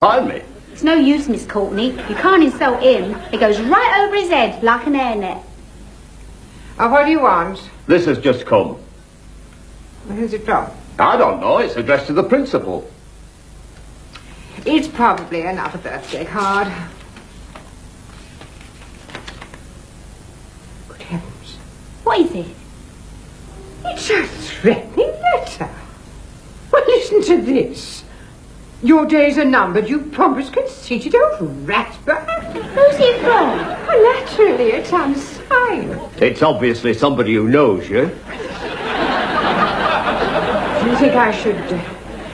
Behind me? It's no use, Miss Courtney. You can't insult him. It goes right over his head like an hairnet. What do you want? This has just come. Who's it from? I don't know. It's addressed to the principal. It's probably another birthday card. Good heavens. What is it? It's a threatening letter. Well, listen to this. Your days are numbered, you pompous, conceited old ratbag. Who's it from? Well, naturally, it's unsigned. It's obviously somebody who knows you. Do you think I should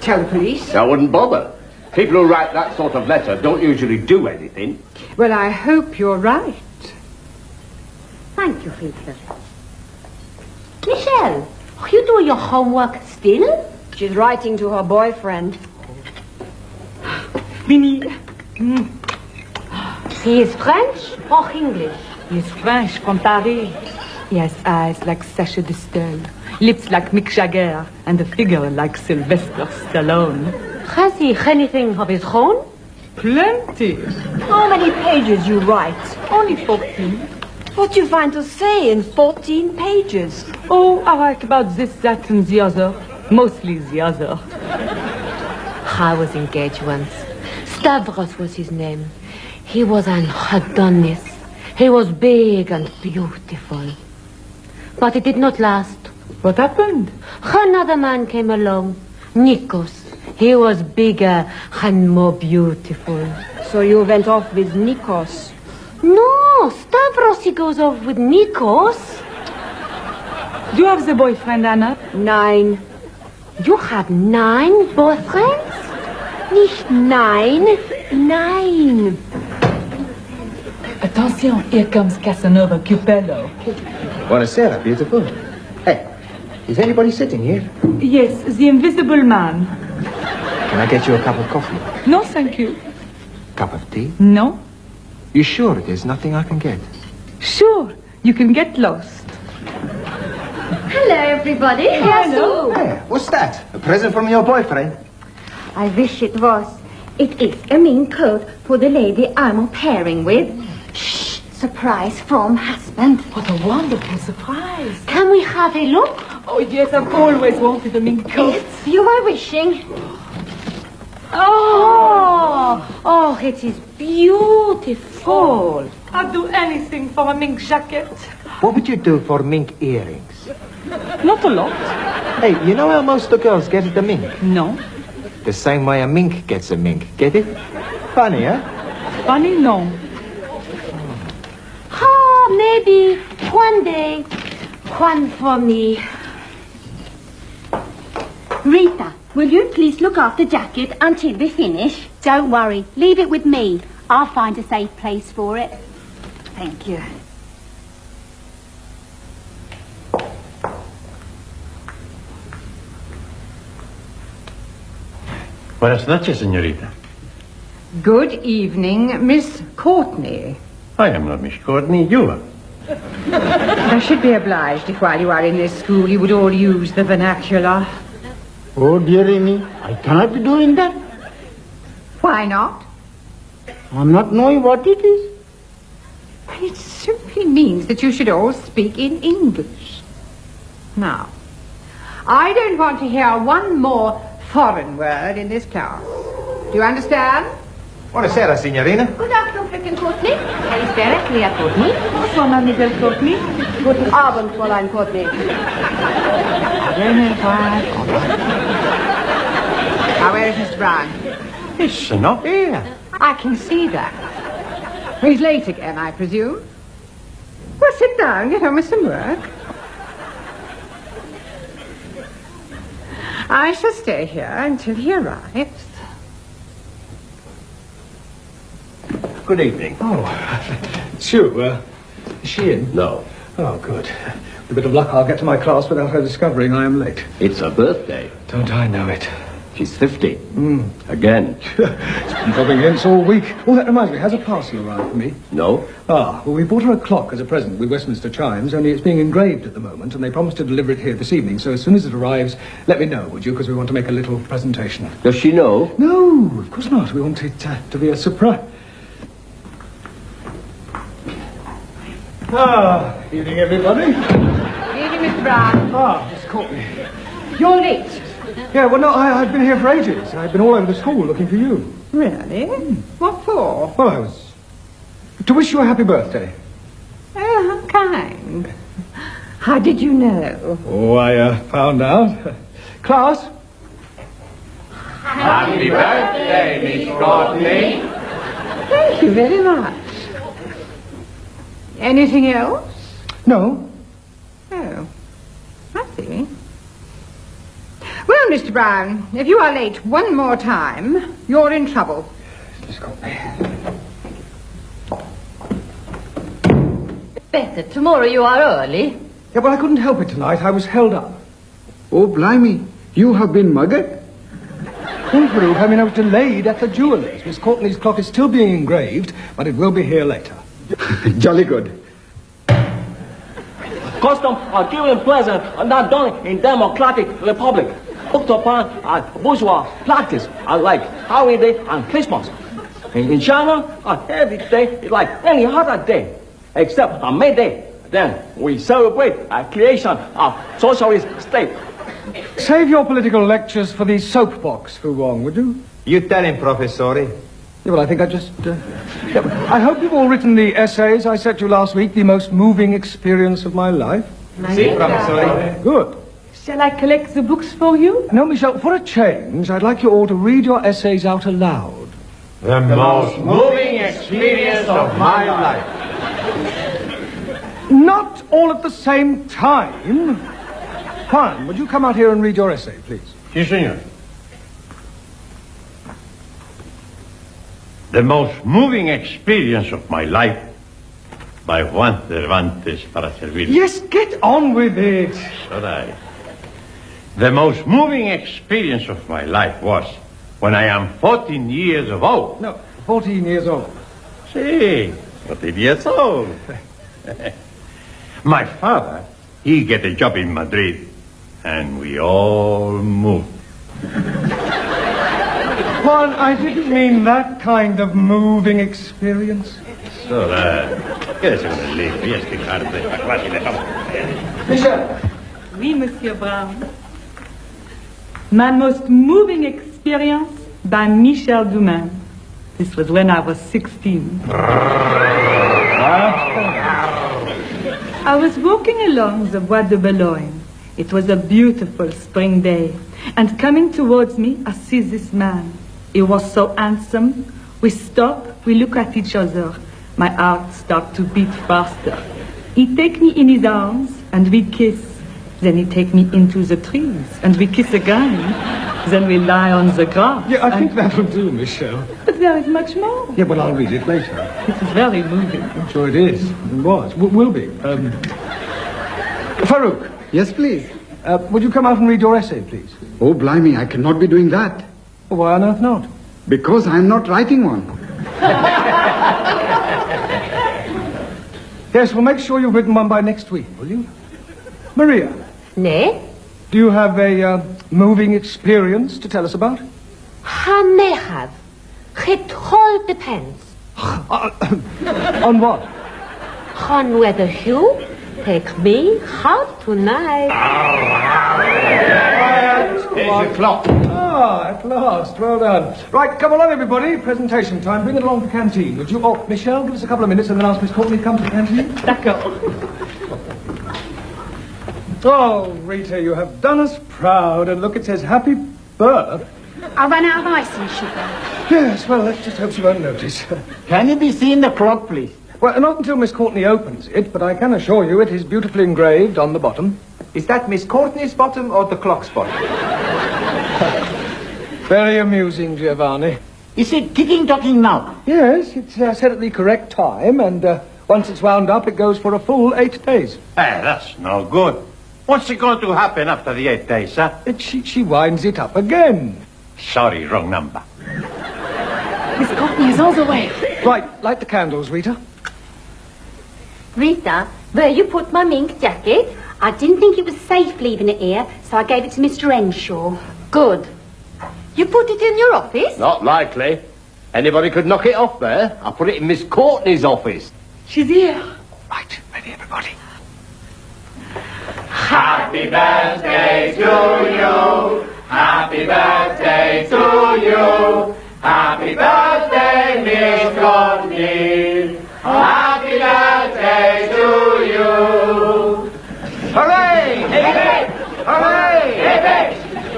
tell the police? I wouldn't bother. People who write that sort of letter don't usually do anything. Well, I hope you're right. Thank you, Peter. Michelle, are you doing your homework still? She's writing to her boyfriend. Minnie. He is French or English? He is French from Paris. He has eyes like Sacha Distel, lips like Mick Jagger, and a figure like Sylvester Stallone. Has he anything of his own? Plenty. How many pages you write? Only 14. What do you find to say in 14 pages? Oh, I write about this, that, and the other. Mostly the other. I was engaged once. Stavros was his name. He was an Adonis. He was big and beautiful. But it did not last. What happened? Another man came along, Nikos. He was bigger and more beautiful. So you went off with Nikos? No, Stavros, he goes off with Nikos. Do you have the boyfriend, Anna? 9. You have 9 boyfriends? Nicht 9, 9. Attention, here comes Casanova Cupello. Buonasera, beautiful. Hey, is anybody sitting here? Yes, the invisible man. Can I get you a cup of coffee? No, thank you. Cup of tea? No? You sure there's nothing I can get? Sure, you can get lost. Hello, everybody. Hello. Hey, what's that? A present from your boyfriend? I wish it was. It is a mink coat for the lady I'm pairing with. Shh! Surprise from husband. What a wonderful surprise. Can we have a look? Oh, yes, I've always wanted a mink coat. If you are wishing. Oh, it is beautiful. I'd do anything for a mink jacket. What would you do for mink earrings? Not a lot. Hey, you know how most of the girls get at the mink? No. The same way a mink gets a mink. Get it? Funny, huh? Funny, no. Maybe one day. One for me. Rita, will you please look after the jacket until we finish? Don't worry. Leave it with me. I'll find a safe place for it. Thank you. Buenas noches, señorita. Good evening, Miss Courtney. I am not Miss Courtney, you are. I should be obliged if while you are in this school you would all use the vernacular. Oh, dearie me, I cannot be doing that. Why not? I'm not knowing what it is. It simply means that you should all speak in English. Now, I don't want to hear one more foreign word in this class. Do you understand? Buonasera, signorina. Good afternoon, Fröken Courtney. Kalispera, Clea Courtney. Bonsoir, Mademoiselle Courtney. Guten Abend, Fräulein Courtney. Now, where is Mr. Brown? It's not here. I can see that. He's late again, I presume. Well, sit down, get on with some work. I shall stay here until he arrives. Good evening. Oh, Sue, is she in? No. Oh, good. With a bit of luck, I'll get to my class without her discovering I am late. It's a birthday. Don't I know it? She's 50. Again. It's been dropping hints all week. Oh, that reminds me, has a parcel arrived for me? No? Ah, well, we bought her a clock as a present with Westminster chimes, only it's being engraved at the moment, and they promised to deliver it here this evening, so as soon as it arrives, let me know, would you, because we want to make a little presentation. Does she know? No, of course not. We want it to be a surprise. Evening, everybody. Good evening, Mr. Brown. Miss Courtney. You're late. Yeah, well, no, I've been here for ages. I've been all over the school looking for you. Really? What for? Well, I was... to wish you a happy birthday. Oh, how kind. How did you know? Oh, I found out. Class? Happy birthday, Miss Courtney. Thank you very much. Anything else? No. Oh, I see. Well, Mr. Brown, if you are late one more time, you're in trouble. Miss Courtney. Better, tomorrow you are early. Yeah, well, I couldn't help it tonight. I was held up. Oh, blimey. You have been muggered? Proof, I was delayed at the jeweller's. Miss Courtney's clock is still being engraved, but it will be here later. Jolly good. Custom are given pleasant are not done in democratic republic. Looked upon as bourgeois practice like holiday and Christmas. In China, every day is like any other day, except on May Day. Then we celebrate a creation of socialist state. Save your political lectures for the soapbox, Fu Wong, would you? You tell him, Professore. Yeah, well, I think I just... I hope you've all written the essays I sent you last week, the most moving experience of my life. Si, Professore. Good. Shall I collect the books for you? No, Michelle, for a change, I'd like you all to read your essays out aloud. The most moving experience of my life. Not all at the same time. Juan, would you come out here and read your essay, please? Sí, señor. The most moving experience of my life by Juan Cervantes para servir. Yes, get on with it. All right. The most moving experience of my life was when I am 14 years of old. No, 14 years old. Sí, 14 years old. My father, he get a job in Madrid, and we all moved. Juan, I didn't mean that kind of moving experience. So, quédese con el libro y explicar de esta clase y dejamos. Michelle. Oui, Monsieur Brown. My most moving experience by Michel Dumas. This was when I was 16. I was walking along the Bois de Boulogne. It was a beautiful spring day. And coming towards me, I see this man. He was so handsome. We stop, we look at each other. My heart starts to beat faster. He take me in his arms, and we kiss. Then he take me into the trees, and we kiss again. Then we lie on the grass. Yeah, I think that will do, Michelle. But there is much more. Yeah, well, I'll read it later. It is very moving. I'm sure it is. It was. Will be. Farouk. Yes, please. Would you come out and read your essay, please? Oh, blimey, I cannot be doing that. Why on earth not? Because I'm not writing one. Yes, well, make sure you've written one by next week, will you? Maria. Nee? Do you have a moving experience to tell us about? Han may have. It all depends. On what? On whether you take me out tonight. Here's your clock. Ah, at last. Well done. Right, come along, everybody. Presentation time. Bring it along to the canteen, would you? Oh, Michelle, give us a couple of minutes and then ask Miss Courtney to come to the canteen. D'accord. Oh, Rita, you have done us proud. And look, it says happy birth. I ran out of icing sugar. Yes, well, let's just hope she won't notice. Can you be seen the clock, please? Well, not until Miss Courtney opens it, but I can assure you it is beautifully engraved on the bottom. Is that Miss Courtney's bottom or the clock's bottom? Very amusing, Giovanni. Is it ticking-tocking now? Yes, it's set at the correct time, and once it's wound up, it goes for a full 8 days. Hey, that's no good. What's going to happen after the 8 days, huh? She winds it up again. Sorry, wrong number. Miss Courtney is on the way. Right, light the candles, Rita. Rita, where you put my mink jacket? I didn't think it was safe leaving it here, so I gave it to Mr. Henshaw. Good. You put it in your office? Not likely. Anybody could knock it off there. I put it in Miss Courtney's office. She's here. Right, ready, everybody. Happy birthday to you. Happy birthday to you. Happy birthday, Miss Courtney. Happy birthday to you. Hooray! Hip, hip. Hooray! Hip, hip.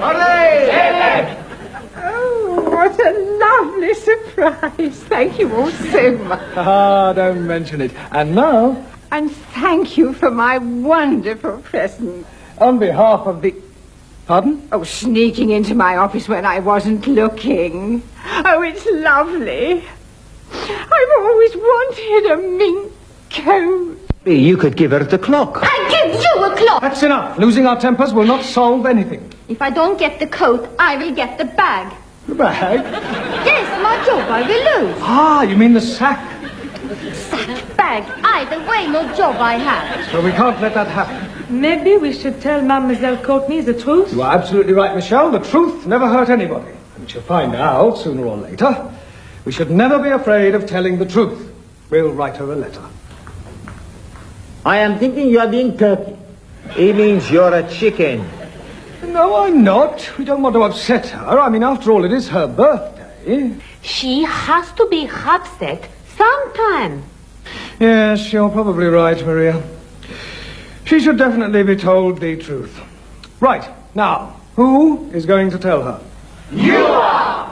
Hooray! Hip, hip. Oh, what a lovely surprise. Thank you all so much. Ah, don't mention it. And now, And thank you for my wonderful present. on behalf of the... Pardon? Oh, sneaking into my office when I wasn't looking. Oh, it's lovely. I've always wanted a mink coat. You could give her the clock. I give you a clock! That's enough. Losing our tempers will not solve anything. If I don't get the coat, I will get the bag. The bag? Yes, my job I will lose. Ah, you mean the sack? Bag, either way, no job I have. So we can't let that happen. Maybe we should tell Mademoiselle Courtney the truth. You are absolutely right, Michelle. The truth never hurt anybody. And she'll find out sooner or later. We should never be afraid of telling the truth. We'll write her a letter. I am thinking you are being turkey. He means you're a chicken. No, I'm not. We don't want to upset her. I mean, after all, it is her birthday. She has to be upset sometime. Yes, you're probably right, Maria. She should definitely be told the truth. Right, now, who is going to tell her? You are.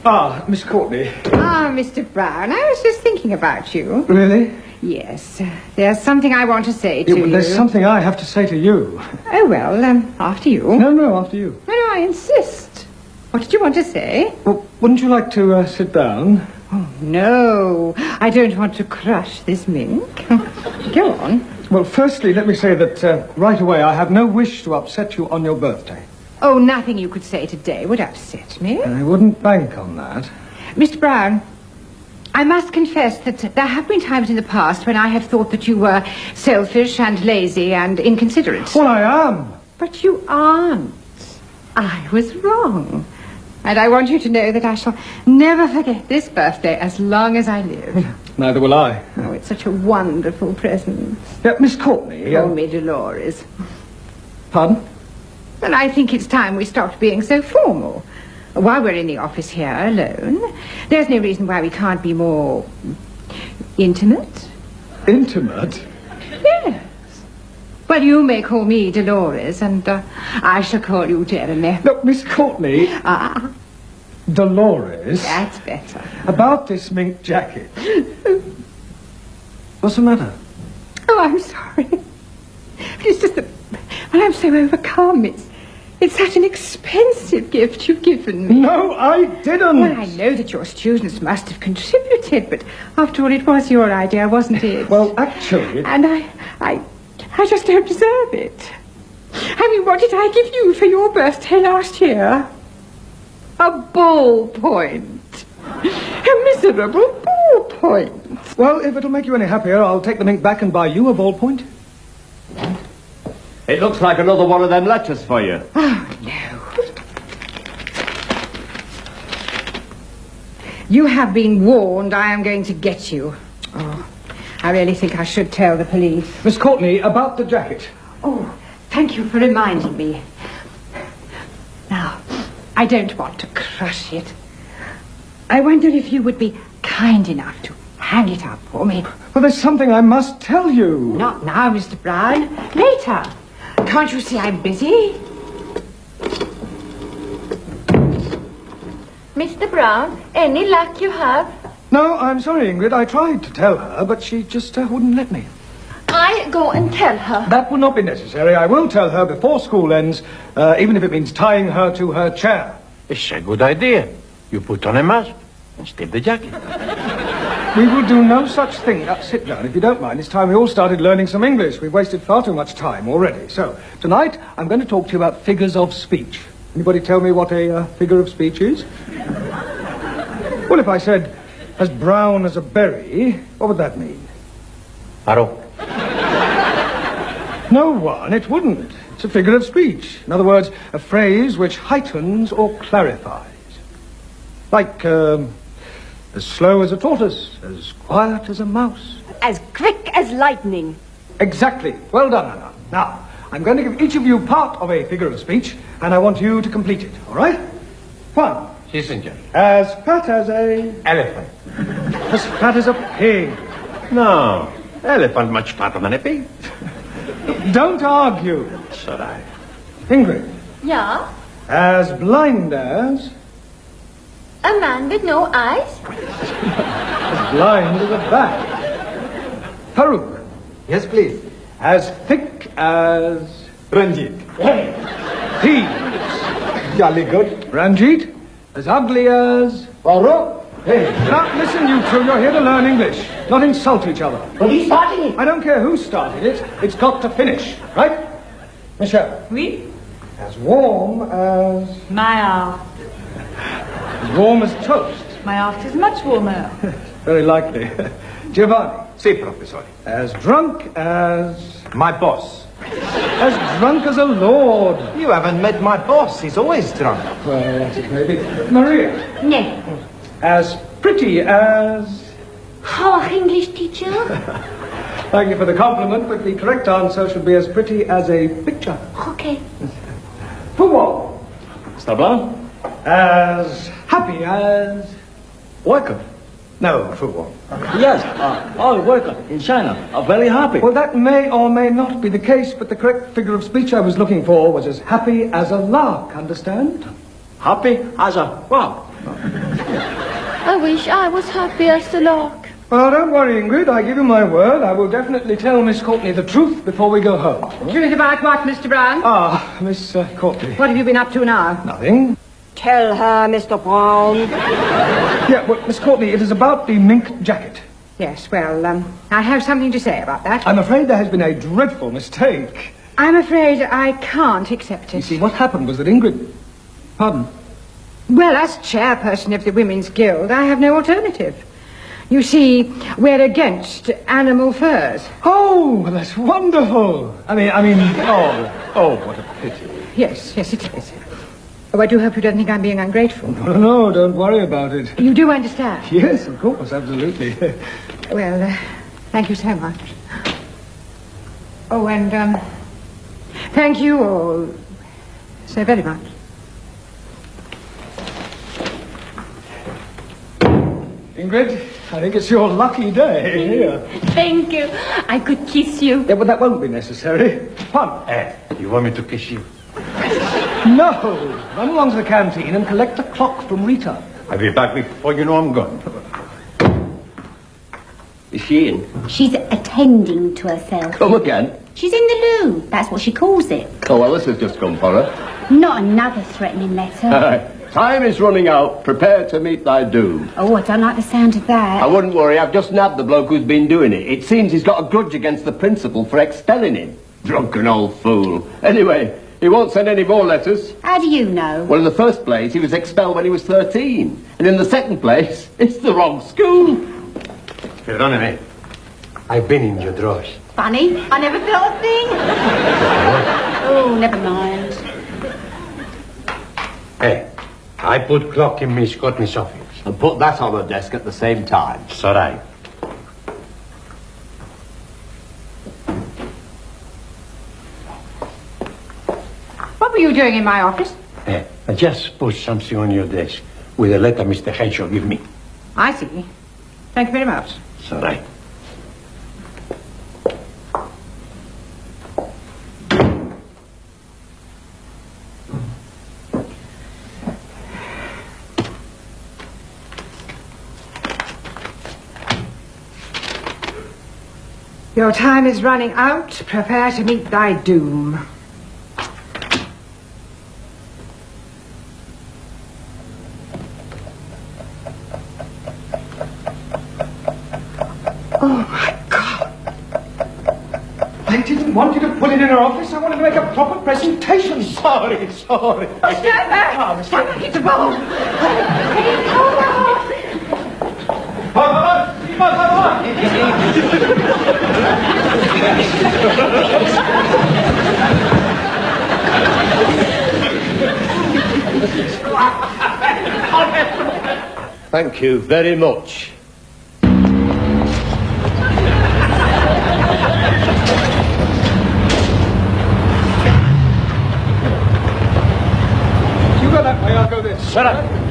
Ah, Miss Courtney. Ah, Mr. Brown, I was just thinking about you. Really? Yes, there's something I want to say to you. There's something I have to say to you. Oh, well, after you. No, after you. No, I insist. What did you want to say? Well, wouldn't you like to sit down? Oh, no, I don't want to crush this mink. Go on. Well, firstly, let me say that right away I have no wish to upset you on your birthday. Oh, nothing you could say today would upset me. I wouldn't bank on that. Mr. Brown, I must confess that there have been times in the past when I have thought that you were selfish and lazy and inconsiderate. Well, I am. But you aren't. I was wrong. And I want you to know that I shall never forget this birthday as long as I live. Neither will I. Oh, it's such a wonderful present. Miss Courtney. Call me Dolores. Pardon? And I think it's time we stopped being so formal. While we're in the office here alone, there's no reason why we can't be more intimate. Intimate? Yes. Well, you may call me Dolores, and I shall call you Jeremy. Look, Miss Courtney. Ah, Dolores. that's better. About this mink jacket. What's the matter? Oh, I'm sorry. It's just that, well, I'm so overcome. It's such an expensive gift you've given me. No, I didn't. Well, I know that your students must have contributed, but after all, it was your idea, wasn't it? Well, actually... And I just don't deserve it. I mean, what did I give you for your birthday last year? A ballpoint. A miserable ballpoint. Well, if it'll make you any happier, I'll take the mink back and buy you a ballpoint. It looks like another one of them letters for you. Oh, no. You have been warned. I am going to get you. Oh, I really think I should tell the police. Miss Courtney, about the jacket. Oh, thank you for reminding me. Now, I don't want to crush it. I wonder if you would be kind enough to hang it up for me. Well, there's something I must tell you. Not now, Mr. Brown. Later. Can't you see I'm busy? Mr. Brown, any luck you have? No, I'm sorry, Ingrid. I tried to tell her, but she just wouldn't let me. I go and tell her. That will not be necessary. I will tell her before school ends, even if it means tying her to her chair. It's a good idea. You put on a mask and steal the jacket. We will do no such thing. Sit down, if you don't mind. It's time we all started learning some English. We've wasted far too much time already. So, tonight, I'm going to talk to you about figures of speech. Anybody tell me what a figure of speech is? Well, if I said, as brown as a berry, what would that mean? Arrow. No one, it wouldn't. It's a figure of speech. In other words, a phrase which heightens or clarifies. Like, as slow as a tortoise, as quiet as a mouse. As quick as lightning. Exactly. Well done, Anna. Now, I'm going to give each of you part of a figure of speech, and I want you to complete it, all right? 1. Yes, senor. As fat as a... Elephant. As fat as a pig. No. Elephant much fatter than a pig. Don't argue. So I. Ingrid. Yeah? As blind as... A man with no eyes? As blind as a bat. Farouk. Yes, please. As thick as... Ranjit. Thieves. Jolly good. Ranjit. As ugly as... Farooq. Hey, now listen, you two. You're here to learn English, not insult each other. But he started it. I don't care who started it. It's got to finish, right? Michelle. Oui? As warm as... My art. As warm as toast. My art is much warmer. Very likely. Giovanni. Si, professor. As drunk as... My boss. As drunk as a lord. You haven't met my boss. He's always drunk. Well, that's it, maybe. Maria. No. As pretty as... Oh, English teacher? Thank you for the compliment, but the correct answer should be as pretty as a picture. Okay. Football. Mr. Brown? As happy as... Worker. No, football. Yes, all worker in China are very happy. Well, that may or may not be the case, but the correct figure of speech I was looking for was as happy as a lark, understand? Happy as a wow. I wish I was happy as the lark. Well, don't worry, Ingrid. I give you my word. I will definitely tell Miss Courtney the truth before we go home. Truth about what, Mr. Brown? Ah, Miss Courtney. What have you been up to now? Nothing. Tell her, Mr. Brown. Yeah, well, Miss Courtney, it is about the mink jacket. Yes, well, I have something to say about that. I'm afraid there has been a dreadful mistake. I'm afraid I can't accept You it. see, what happened was that Ingrid... Pardon? Well, as chairperson of the Women's Guild, I have no alternative. You see, we're against animal furs. Oh, well, that's wonderful. I mean, oh, what a pity. Yes, it is. Oh, I do hope you don't think I'm being ungrateful. No, don't worry about it. You do understand? Yes, of course, absolutely. Well, thank you so much. Oh, and, thank you all so very much. Ingrid, I think it's your lucky day. Here. Thank you. I could kiss you. Yeah, but that won't be necessary. Pardon? You want me to kiss you? No! Run along to the canteen and collect a clock from Rita. I'll be back before you know I'm gone. Is she in? She's attending to herself. Come again? She's in the loo. That's what she calls it. Oh, well, this has just come for her. Not another threatening letter. Time is running out. Prepare to meet thy doom. Oh, I don't like the sound of that. I wouldn't worry. I've just nabbed the bloke who's been doing it. It seems he's got a grudge against the principal for expelling him. Drunken old fool. Anyway, he won't send any more letters. How do you know? Well, in the first place, he was expelled when he was 13. And in the second place, it's the wrong school. Perdóneme. I've been in your drawers. Funny. I never thought a thing. Oh, never mind. Hey, I put clock in Miss Courtney's office. And put that on her desk at the same time. So right. What were you doing in my office? Hey, I just put something on your desk with a letter Mr. Henshaw give me. I see. Thank you very much. So right. Your time is running out. Prepare to meet thy doom. Oh, my God. I didn't want you to put it in her office. I wanted to make a proper presentation. Sorry. Stand back! Stand back, it's a bomb! Thank you very much. You go that way, I'll go this. Shut up.